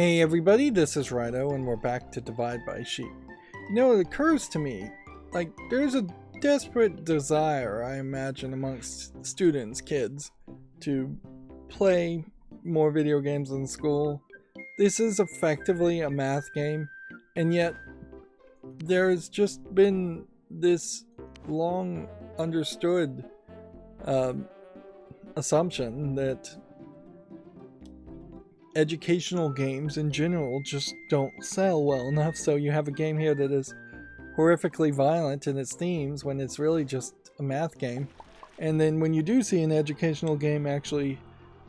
Hey everybody, this is Rydo, and we're back to Divide by Sheep. You know, it occurs to me, there's a desperate desire, I imagine, amongst students, kids, to play more video games in school. This is effectively a math game, and yet there's just been this long understood assumption that educational games in general just don't sell well enough, so you have a game here that is horrifically violent in its themes when it's really just a math game. And then when you do see an educational game actually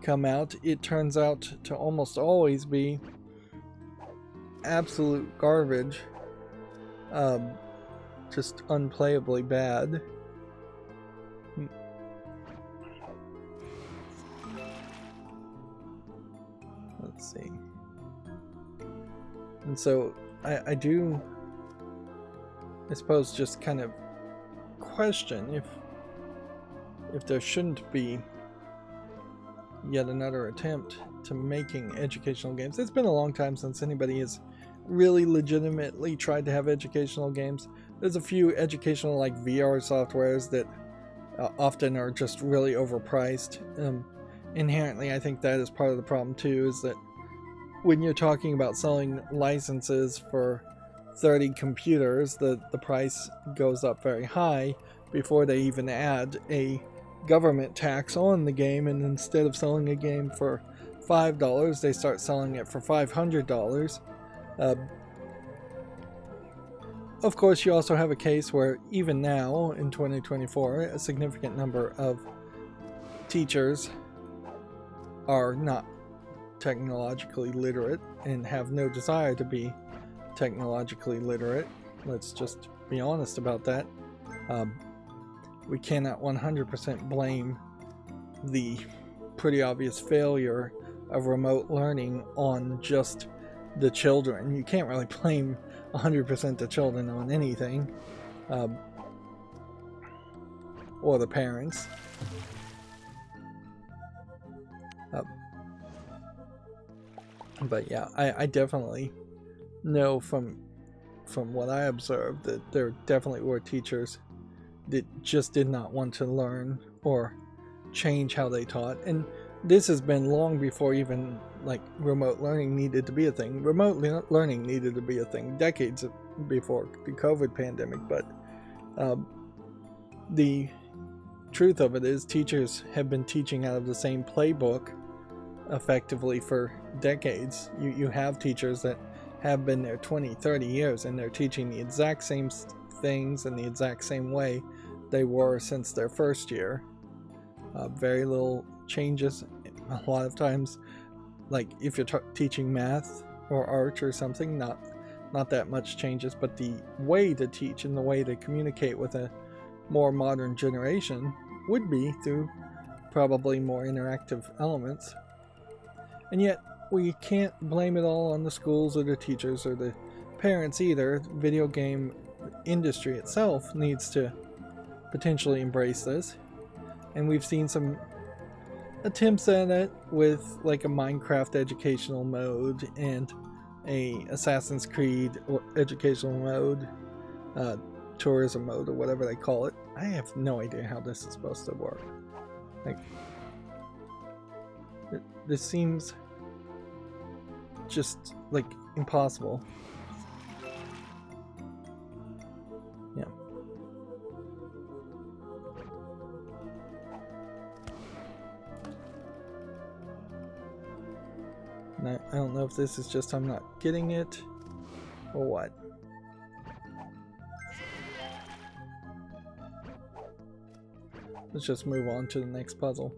come out, it turns out to almost always be absolute garbage, just unplayably bad. Let's see. And so I suppose just kind of question if there shouldn't be yet another attempt to making educational games. It's been a long time since anybody has really legitimately tried to have educational games. There's a few educational VR softwares that often are just really overpriced. Inherently, I think that is part of the problem too, is that when you're talking about selling licenses for 30 computers, the price goes up very high before they even add a government tax on the game, and instead of selling a game for $5, they start selling it for $500. Of course, you also have a case where even now, in 2024, a significant number of teachers are not technologically literate and have no desire to be technologically literate. Let's just be honest about that. We cannot 100% blame the pretty obvious failure of remote learning on just the children. You can't really blame 100% the children on anything, or the parents. But yeah, I definitely know from what I observed that there definitely were teachers that just did not want to learn or change how they taught. And this has been long before even remote learning needed to be a thing. Remote learning needed to be a thing decades before the COVID pandemic. But the truth of it is teachers have been teaching out of the same playbook effectively for decades. You have teachers that have been there 20, 30 years, and they're teaching the exact same things in the exact same way they were since their first year. Very little changes. A lot of times, if you're teaching math or art or something, not that much changes, but the way to teach and the way to communicate with a more modern generation would be through probably more interactive elements. And yet, we can't blame it all on the schools or the teachers or the parents either. The video game industry itself needs to potentially embrace this. And we've seen some attempts at it with a Minecraft educational mode and a Assassin's Creed educational mode, tourism mode, or whatever they call it. I have no idea how this is supposed to work. This seems just impossible. Yeah. And I don't know if this is just I'm not getting it or what. Let's just move on to the next puzzle.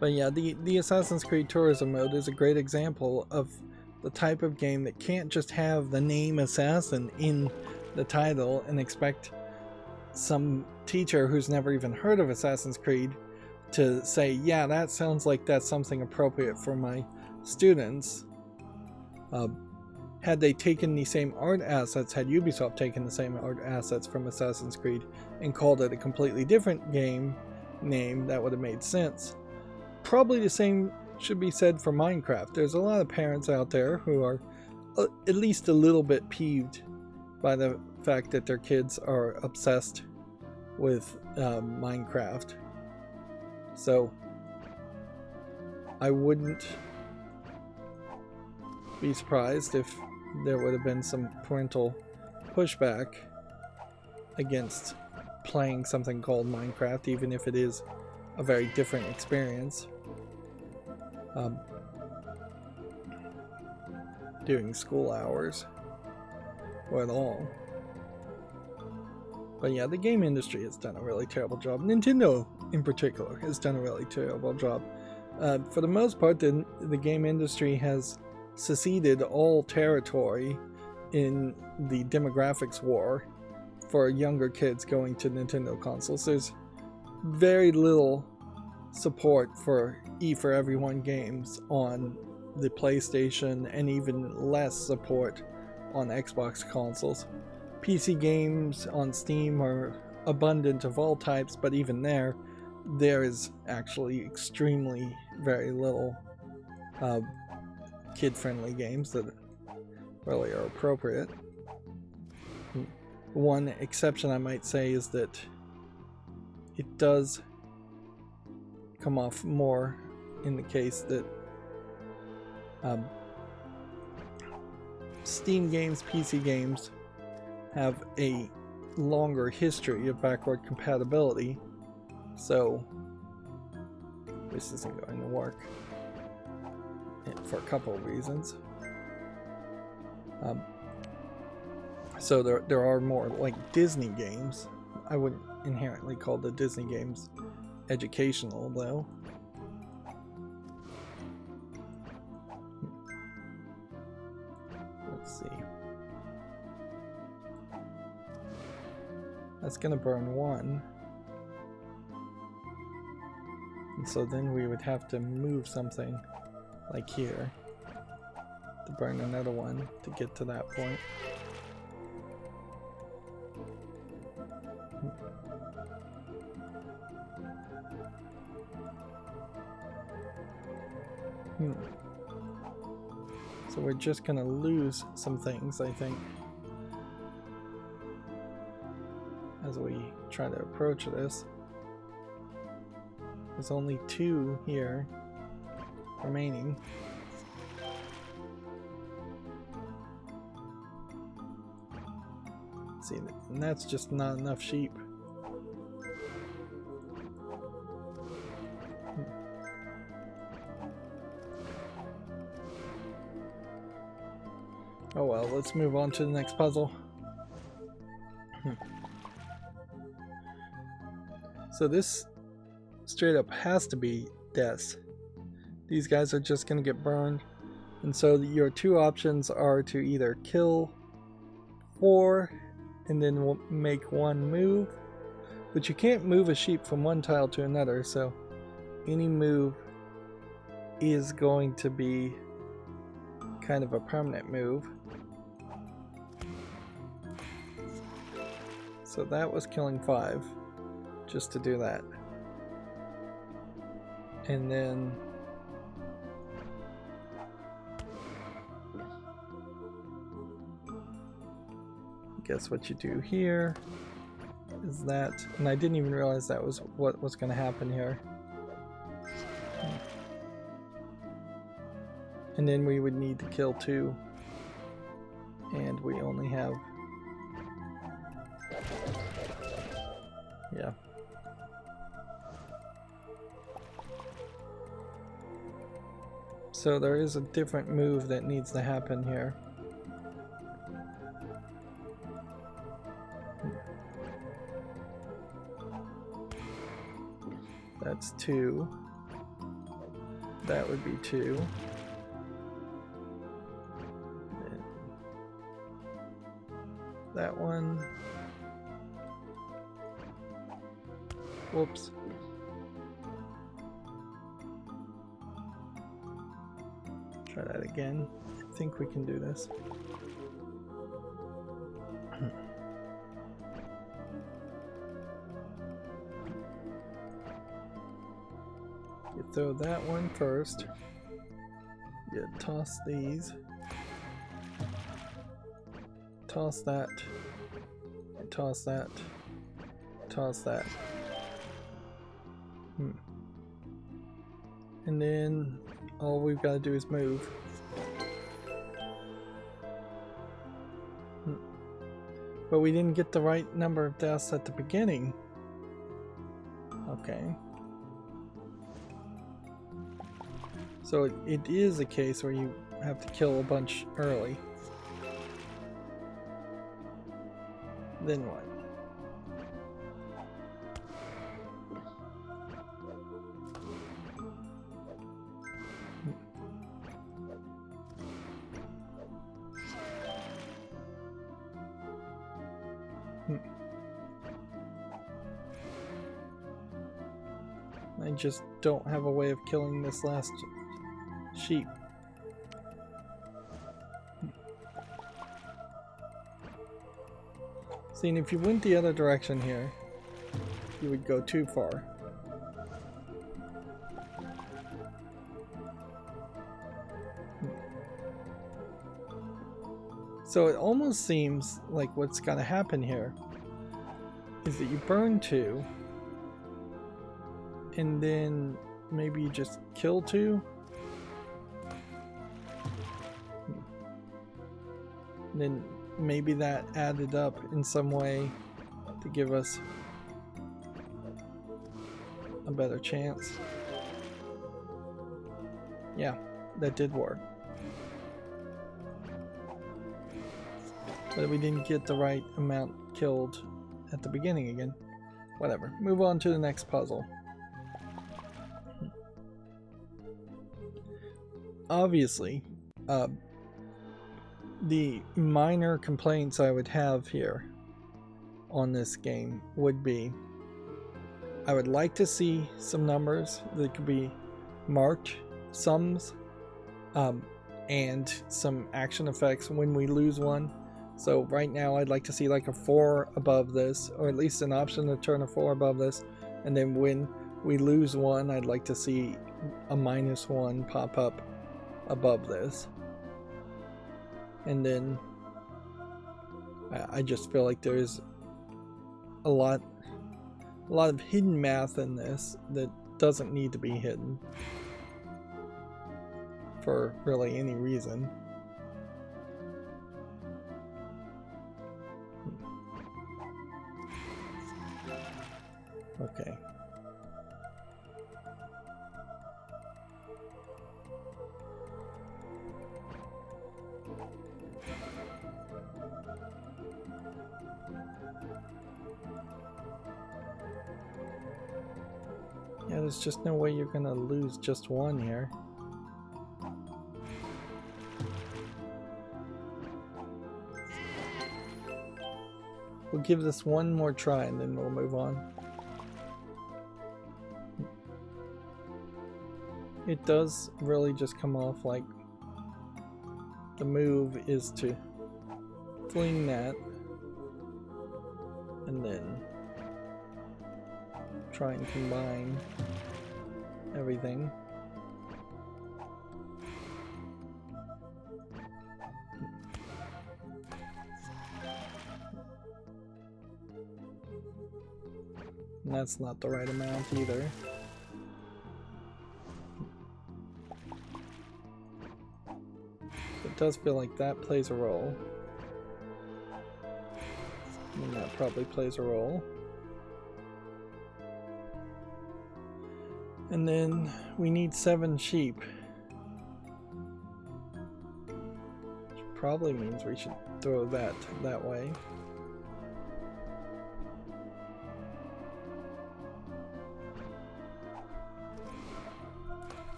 But yeah, the Assassin's Creed Tourism mode is a great example of the type of game that can't just have the name Assassin in the title and expect some teacher who's never even heard of Assassin's Creed to say, yeah, that sounds like that's something appropriate for my students. Had they taken the same art assets, had Ubisoft taken the same art assets from Assassin's Creed and called it a completely different game name, that would have made sense. Probably the same should be said for Minecraft. There's a lot of parents out there who are at least a little bit peeved by the fact that their kids are obsessed with Minecraft. So I wouldn't be surprised if there would have been some parental pushback against playing something called Minecraft, even if it is a very different experience. During school hours or at all. But yeah, the game industry has done a really terrible job. Nintendo in particular has done a really terrible job. For the most part, the game industry has seceded all territory in the demographics war for younger kids going to Nintendo consoles. There's very little support for E4Everyone games on the PlayStation, and even less support on Xbox consoles. PC games on Steam are abundant of all types, but even there is actually extremely very little kid-friendly games that really are appropriate. One exception I might say is that it does come off more in the case that Steam games, PC games have a longer history of backward compatibility, so this isn't going to work for a couple of reasons. So there are more like Disney games. I wouldn't inherently call the Disney games educational, though. Let's see. That's gonna burn one. And so then we would have to move something like here to burn another one to get to that point. So we're just gonna lose some things, I think, as we try to approach this. There's only 2 here remaining. See, and that's just not enough sheep. Oh well, let's move on to the next puzzle. So this straight up has to be deaths. These guys are just gonna get burned. And so your 2 options are to either kill 4 and then we'll make 1 move. But you can't move a sheep from one tile to another, so any move is going to be kind of a permanent move. So that was killing 5, just to do that. And then guess what you do here is that, and I didn't even realize that was what was going to happen here. And then we would need to kill 2, and we only have, yeah. So there is a different move that needs to happen here. That's 2. That would be 2. That one. Whoops. Try that again. I think we can do this. You throw that one first. Yeah, toss these. Toss that. Toss that. Toss that. And then all we've got to do is move. But we didn't get the right number of deaths at the beginning. Okay. So it is a case where you have to kill a bunch early. Then what? I just don't have a way of killing this last sheep. See, and if you went the other direction here, you would go too far. So it almost seems like what's gonna happen here is that you burn 2, and then maybe you just kill 2. And then maybe that added up in some way to give us a better chance. Yeah, that did work. But we didn't get the right amount killed at the beginning again. Whatever. Move on to the next puzzle. Obviously, the minor complaints I would have here on this game would be I would like to see some numbers that could be marked sums and some action effects when we lose one. So right now I'd like to see like a 4 above this, or at least an option to turn a 4 above this, and then when we lose one I'd like to see a -1 pop up above this. And then I just feel like there's a lot of hidden math in this that doesn't need to be hidden for really any reason. Okay. Yeah, there's just no way you're gonna lose just one here. We'll give this one more try and then we'll move on. It does really just come off like the move is to fling that and then try and combine everything. And that's not the right amount either. It does feel like that plays a role. And that probably plays a role. And then we need 7 sheep. Which probably means we should throw that way.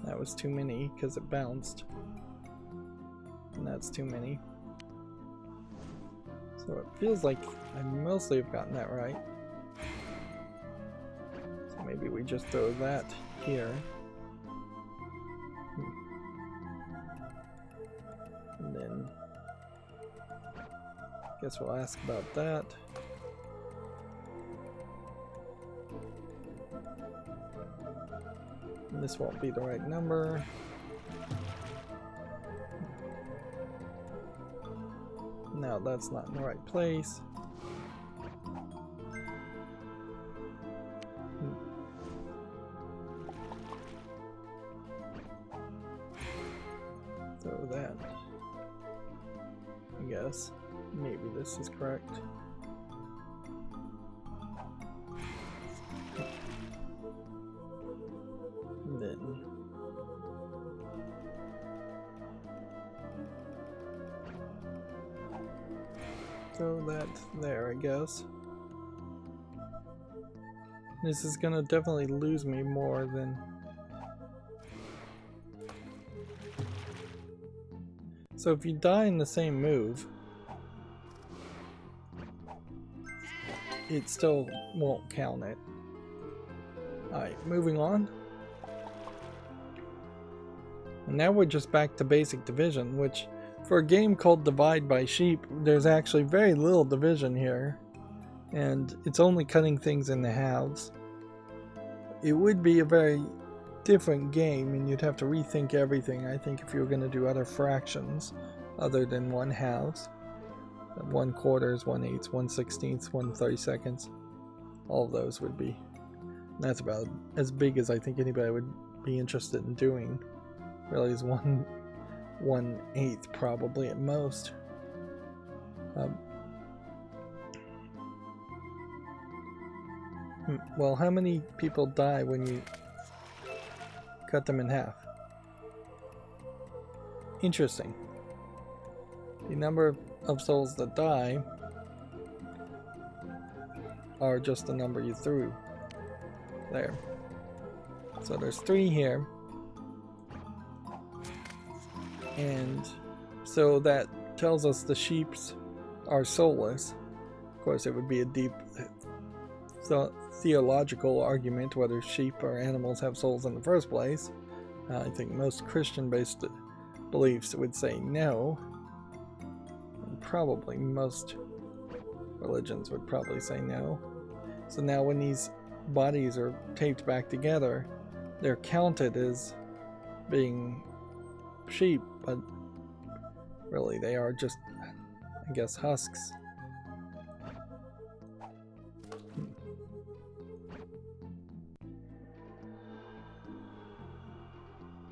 That was too many because it bounced. And that's too many. So it feels like I mostly have gotten that right. So maybe we just throw that here. And then I guess we'll ask about that. And This won't be the right number. No, that's not in the right place. So that, I guess, maybe this is correct. And then so that's there, I guess. This is gonna definitely lose me more than... So if you die in the same move, it still won't count it. Alright, moving on. And now we're just back to basic division, which for a game called Divide by Sheep, there's actually very little division here. And it's only cutting things into halves. It would be a very different game and you'd have to rethink everything, I think, if you were going to do other fractions other than 1/2. 1/4, 1/8, 1/16, 1/32. All of those would be... That's about as big as I think anybody would be interested in doing. Really is 1/8 probably at most. Well, how many people die when you cut them in half? Interesting. The number of souls that die are just the number you threw there. So there's 3 here. And so that tells us the sheeps are soulless. Of course, it would be a deep theological argument whether sheep or animals have souls in the first place. I think most Christian-based beliefs would say no. And probably most religions would probably say no. So now when these bodies are taped back together, they're counted as being sheep, but really they are just, I guess, husks.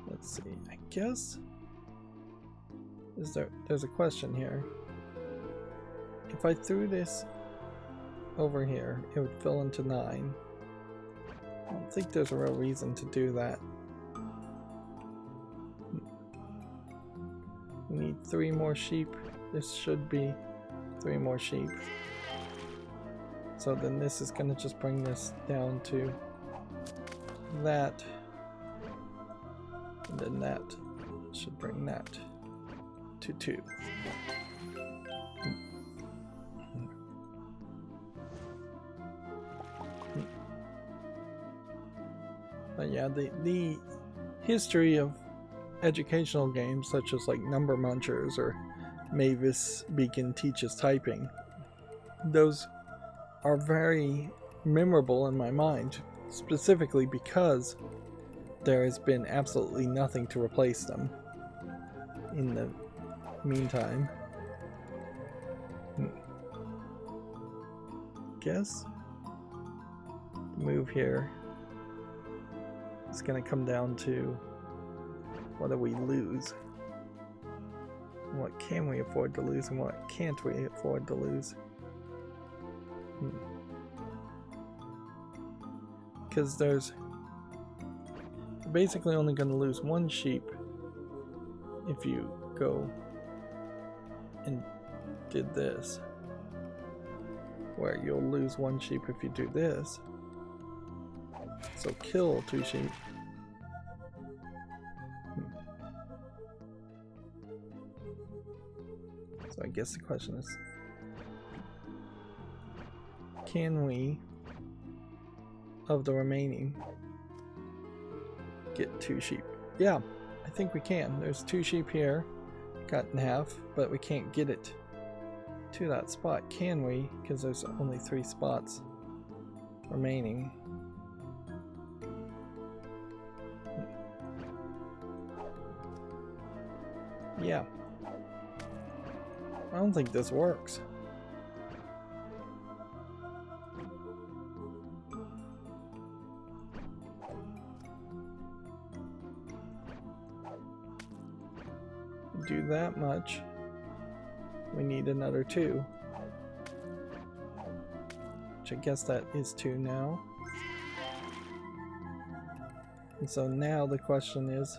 Let's see, I guess there's a question here. If I threw this over here, it would fill into 9. I don't think there's a real reason to do that. We need 3 more sheep. This should be 3 more sheep. So then this is going to just bring this down to that. And then that should bring that to 2. But yeah, the history of educational games such as like Number Munchers or Mavis Beacon Teaches Typing, those are very memorable in my mind, specifically because there has been absolutely nothing to replace them in the meantime. Guess the move here is going to come down to what do we lose? What can we afford to lose and what can't we afford to lose? Because there's basically only going to lose 1 sheep if you go and did this, where you'll lose 1 sheep if you do this. So kill 2 sheep. So I guess the question is, can we, of the remaining, get 2 sheep? Yeah, I think we can. There's 2 sheep here, cut in half, but we can't get it to that spot, can we? Because there's only 3 spots remaining. Yeah. I don't think this works. Do that much. We need another 2. Which I guess that is 2 now. And so now the question is,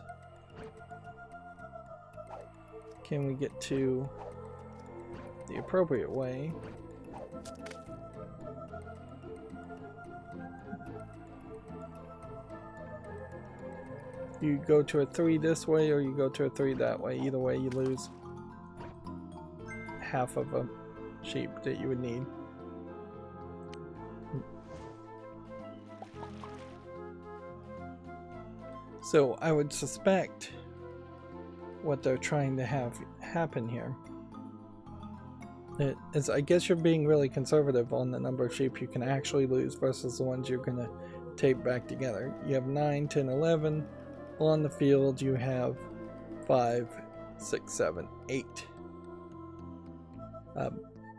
can we get to the appropriate way? You go to a 3 this way or you go to a 3 that way. Either way you lose half of a sheep that you would need. So I would suspect what they're trying to have happen here is, I guess you're being really conservative on the number of sheep you can actually lose versus the ones you're going to tape back together. You have 9, 10, 11 on the field. You have 5, 6, 7, 8.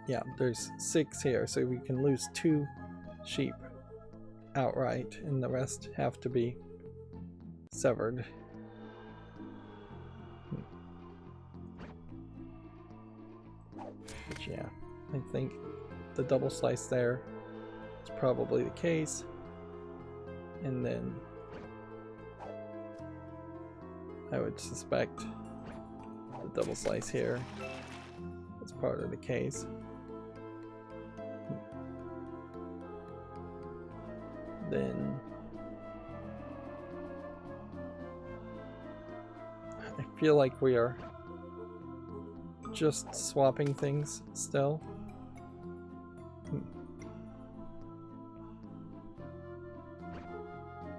Yeah, there's 6 here, so we can lose 2 sheep outright, and the rest have to be severed. But yeah, I think the double slice there is probably the case. And then I would suspect the double slice here is part of the case. Then I feel like we are just swapping things still.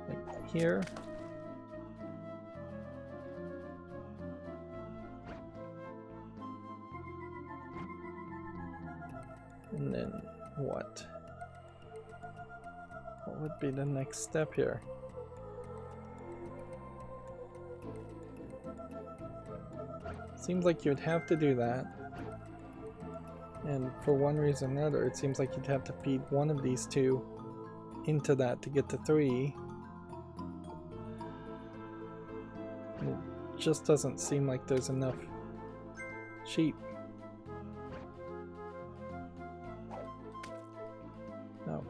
Like here. And then what? What would be the next step here? Seems like you'd have to do that. And for one reason or another, it seems like you'd have to feed one of these 2 into that to get to 3. And it just doesn't seem like there's enough sheep. Oh.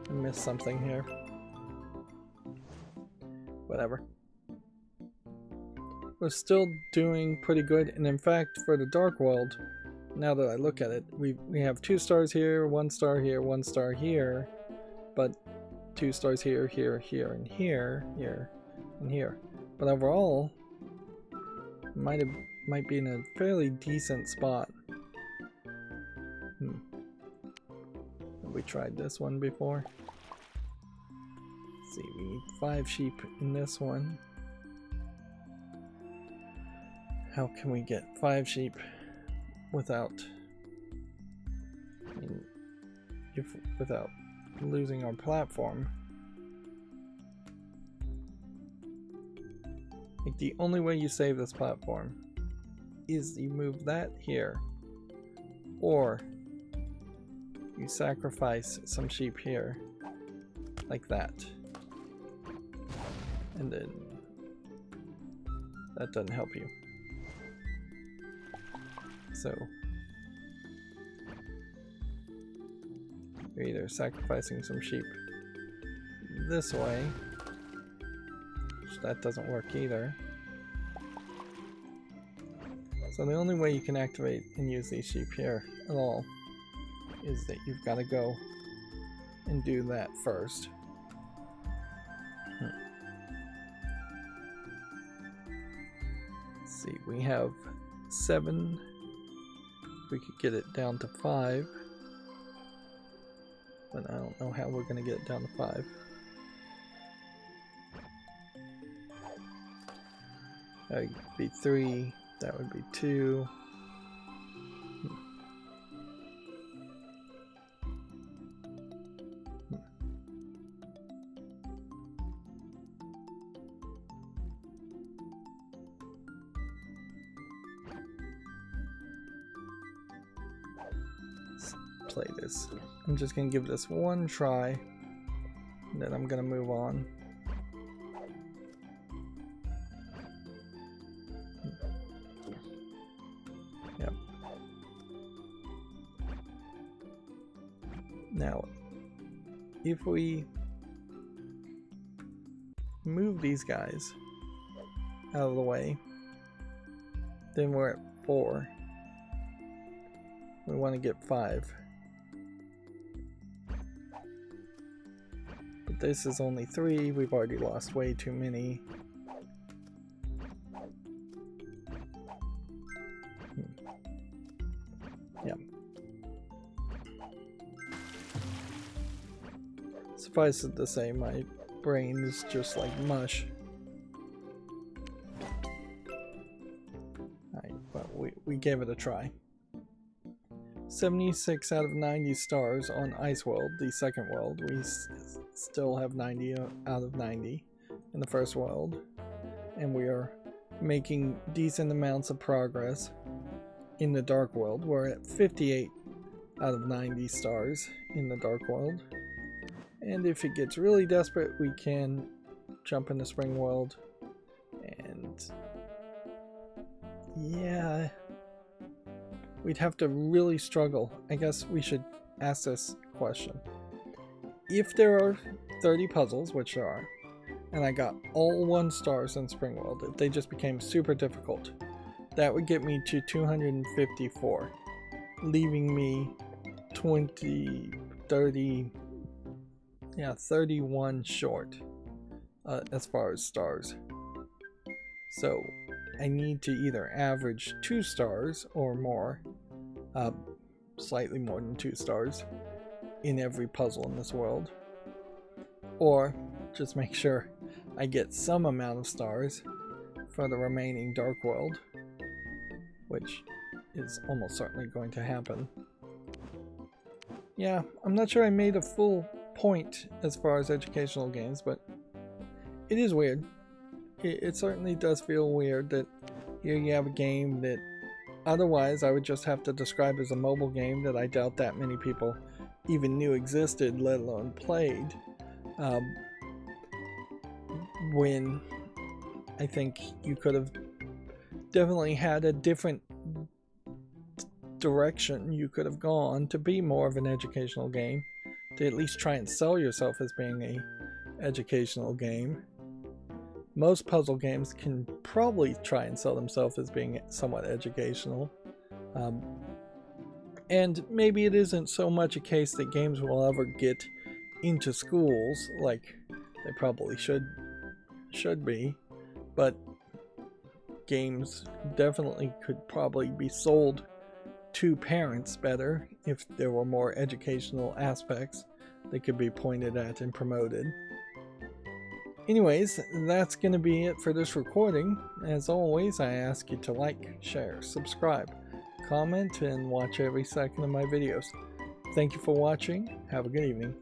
I missed something here. Whatever. We're still doing pretty good, and in fact for the Dark World, now that I look at it, we have 2 stars here, 1 star here, 1 star here, but 2 stars here, here, here, and here, here, and here. But overall, might be in a fairly decent spot. Have we tried this one before? Let's see, we need 5 sheep in this one. How can we get 5 sheep without, without losing our platform? Like, the only way you save this platform is you move that here, or you sacrifice some sheep here, like that, and then that doesn't help you. So you're either sacrificing some sheep this way, which that doesn't work either. So the only way you can activate and use these sheep here at all is that you've got to go and do that first. Let's see, we have 7. We could get it down to 5, but I don't know how we're going to get it down to 5. That would be 3, that would be 2. play this. I'm just gonna give this one try, and then I'm gonna move on. Yep. Now, if we move these guys out of the way, then we're at 4. We want to get 5. But this is only 3. We've already lost way too many. Yep. Suffice it to say, my brain is just like mush. Alright, well, we gave it a try. 76 out of 90 stars on Ice World, the second world. We still have 90 out of 90 in the first world. And we are making decent amounts of progress in the Dark World. We're at 58 out of 90 stars in the Dark World. And if it gets really desperate, we can jump in the Spring World. And yeah, we'd have to really struggle. I guess we should ask this question. If there are 30 puzzles, which there are, and I got all 1 stars in Spring World, if they just became super difficult, that would get me to 254, leaving me 31 short as far as stars. So I need to either average 2 stars or more, slightly more than 2 stars in every puzzle in this world, or just make sure I get some amount of stars for the remaining Dark World, which is almost certainly going to happen. Yeah, I'm not sure I made a full point as far as educational games, but it is weird. It certainly does feel weird that here you have a game that otherwise I would just have to describe as a mobile game that I doubt that many people even knew existed, let alone played, when I think you could have definitely had a different direction you could have gone to be more of an educational game, to at least try and sell yourself as being a educational game. Most puzzle games can probably try and sell themselves as being somewhat educational. And maybe it isn't so much a case that games will ever get into schools like they probably should be, but games definitely could probably be sold to parents better if there were more educational aspects that could be pointed at and promoted. Anyways, that's going to be it for this recording. As always, I ask you to like, share, subscribe, comment, and watch every second of my videos. Thank you for watching. Have a good evening.